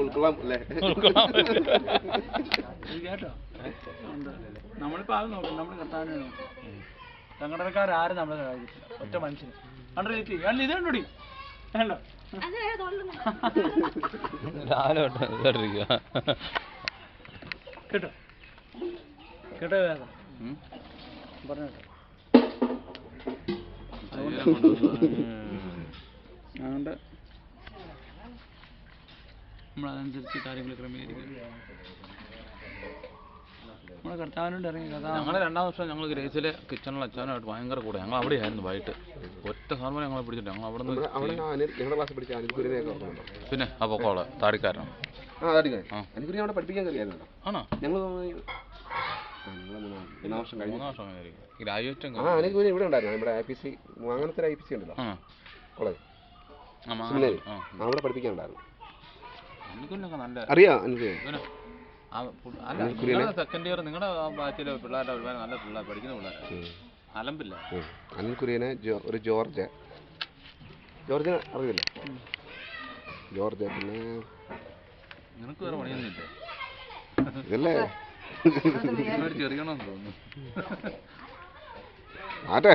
ഉൾക്കൊള്ളാം അല്ലേ? കേട്ടോ നമ്മളിപ്പോ അത് നോക്കും, നമ്മൾ കർത്താവിനെ നോക്കും. സംഘടനക്കാരും നമ്മളെ സഹായിച്ചിട്ടില്ല, ഒറ്റ മനുഷ്യന്. കണ്ടോ ചേച്ചി, കണ്ടോ ഇത് കണ്ടോടി, കണ്ടോ കേട്ടോ കേട്ടോ വേദന പറഞ്ഞോ. അതുകൊണ്ട് നമ്മളതനുസരിച്ച് കാര്യങ്ങൾ ക്രമീകരിക്കും. നമ്മളെ കർത്താവിനോട് ഇറങ്ങി കഥ. ഞങ്ങൾ 2ാം വർഷം ഞങ്ങൾ ഗ്രേസിലെ കിച്ചണിൽ അച്ഛനായിട്ട് ഭയങ്കര കൂടെ. ഞങ്ങൾ അവിടെയായിരുന്നു വൈകിട്ട്. ഒറ്റ സാധനം ഞങ്ങളെ പിടിച്ചിട്ട് ഞങ്ങൾ അവിടെ നിന്ന്. പിന്നെ ആ പൊക്കോളെ താടിക്കാരനാണ്. ആണോ? ഞങ്ങൾ 3 വർഷം ഗ്രാജുവേറ്റ് ഇവിടെ ഉണ്ടായിരുന്നു. ഇവിടെ IPC അങ്ങനത്തെ ഒരു IPC ഉണ്ടല്ലോ കോളേജ്, അവിടെ പഠിപ്പിക്കാനുണ്ടായിരുന്നു. അറിയാം സെക്കൻഡ് ഇയർ നിങ്ങളുടെ ബാച്ചിലെ പിള്ളേരുടെ ഒരുപാട് നല്ല പിള്ളേർ പഠിക്കുന്ന പിള്ളേരാണ്. അലമ്പില്ല. അനിൽ കുര്യനെ ഒരു ജോർജ് അറിയില്ലേ? ജോർജ്. പിന്നെ നിനക്ക് വേറെ പണിയൊന്നുമില്ലേ? ഇതല്ലേ ചെറിയണമെന്ന് തോന്നുന്നു. ആട്ടെ